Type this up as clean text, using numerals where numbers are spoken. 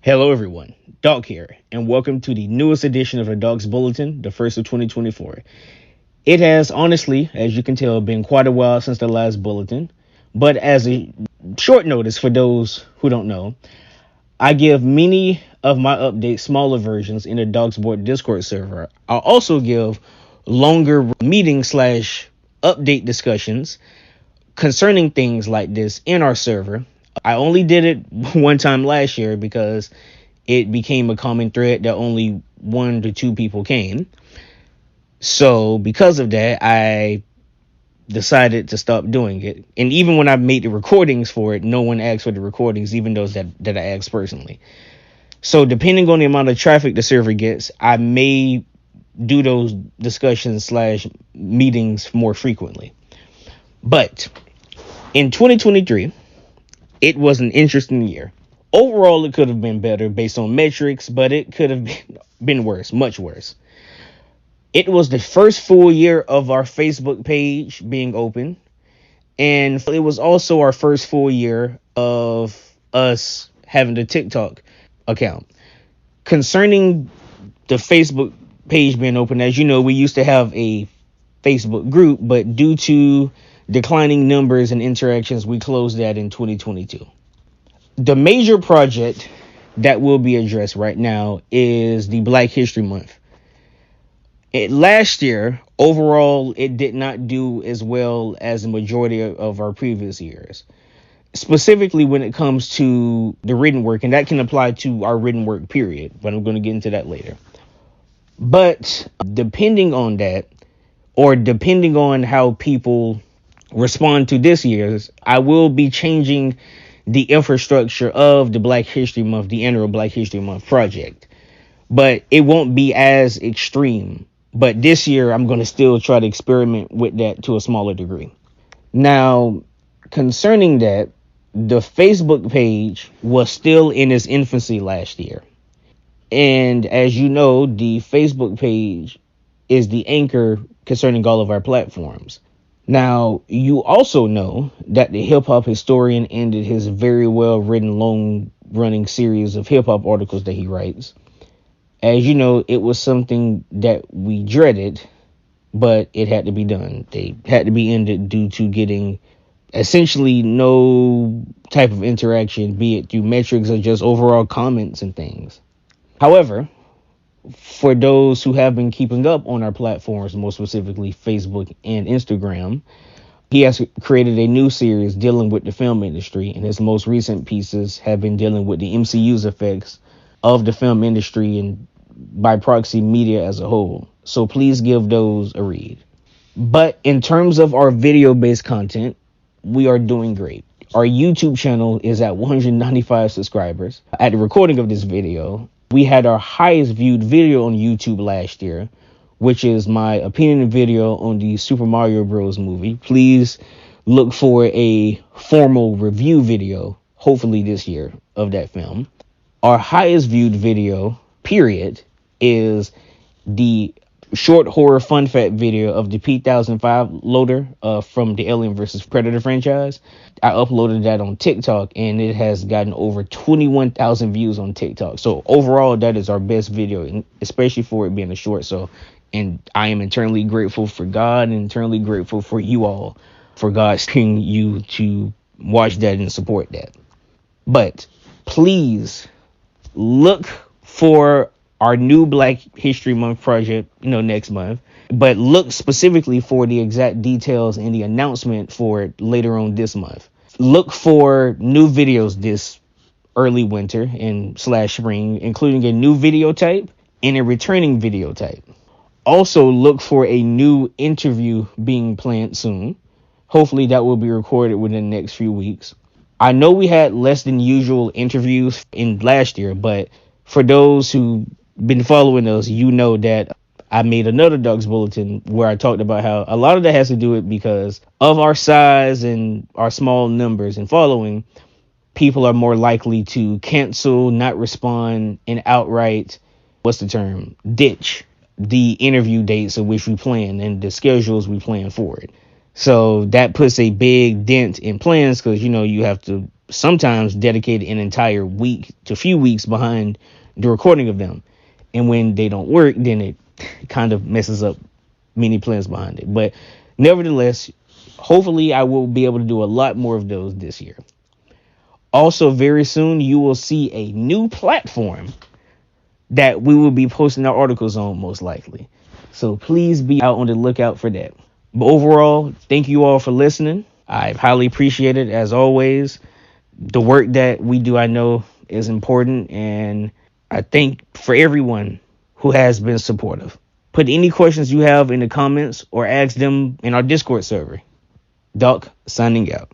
Hello, everyone. Doc here, and welcome to the newest edition of the Doc's Bulletin, the first of 2024. It has honestly, as you can tell, been quite a while since the last bulletin, but as a short notice for those who don't know, I give many of my updates smaller versions in the Dogs Board Discord server. I'll also give longer meeting slash update discussions concerning things like this in our server. I only did it one time last year because it became a common thread that only 1 to 2 people came. So because of that, I decided to stop doing it. And even when I made the recordings for it, no one asked for the recordings, even those that I asked personally. So depending on the amount of traffic the server gets, I may do those discussions slash meetings more frequently. But in 2023, it was an interesting year. Overall, it could have been better based on metrics, but it could have been worse, much worse. It was the first full year of our Facebook page being open, and it was also our first full year of us having the TikTok account. Concerning the Facebook page being open, as you know, we used to have a Facebook group, but due to declining numbers and interactions, we closed that in 2022. The major project that will be addressed right now is the Black History Month. Last year, overall, it did not do as well as the majority of our previous years, specifically when it comes to the written work, and that can apply to our written work period, but I'm going to get into that later. But depending on that, or depending on how people respond to this year's, I will be changing the infrastructure of the Black History Month, the annual Black History Month project. But it won't be as extreme. But this year, I'm going to still try to experiment with that to a smaller degree. Now, concerning that, the Facebook page was still in its infancy last year. And as you know, the Facebook page is the anchor concerning all of our platforms. Now, you also know that the hip hop historian ended his very well written, long running series of hip hop articles that he writes. As you know, it was something that we dreaded, but it had to be done. They had to be ended due to getting essentially no type of interaction, be it through metrics or just overall comments and things. However, for those who have been keeping up on our platforms, more specifically Facebook and Instagram, he has created a new series dealing with the film industry, and his most recent pieces have been dealing with the MCU's effects of the film industry and by proxy media as a whole. So please give those a read. But in terms of our video-based content, we are doing great. Our YouTube channel is at 195 subscribers. At the recording of this video, we had our highest viewed video on YouTube last year, which is my opinion video on the Super Mario Bros. Movie. Please look for a formal review video, hopefully this year, of that film. Our highest viewed video, period, is the short horror fun fact video of the P-1005 loader from the Alien vs. Predator franchise. I uploaded that on TikTok, and it has gotten over 21,000 views on TikTok. So overall, that is our best video, especially for it being a short. And I am eternally grateful for God and eternally grateful for you all, for God asking you to watch that and support that. But please look for our new Black History Month project, next month. But look specifically for the exact details and the announcement for it later on this month. Look for new videos this early winter and / spring, including a new video type and a returning video type. Also look for a new interview being planned soon. Hopefully that will be recorded within the next few weeks. I know we had less than usual interviews in last year, but for those who been following us, you know that I made another Dogs Bulletin where I talked about how a lot of that has to do with because of our size and our small numbers and following, people are more likely to cancel, not respond, and outright, ditch the interview dates of which we plan and the schedules we plan for it. So that puts a big dent in plans because, you have to sometimes dedicate an entire week to a few weeks behind the recording of them. And when they don't work, then it kind of messes up many plans behind it. But nevertheless, hopefully I will be able to do a lot more of those this year. Also, very soon you will see a new platform that we will be posting our articles on, most likely. So please be out on the lookout for that. But overall, thank you all for listening. I highly appreciate it, as always. The work that we do, I know, is important, and I thank for everyone who has been supportive. Put any questions you have in the comments or ask them in our Discord server. Doc signing out.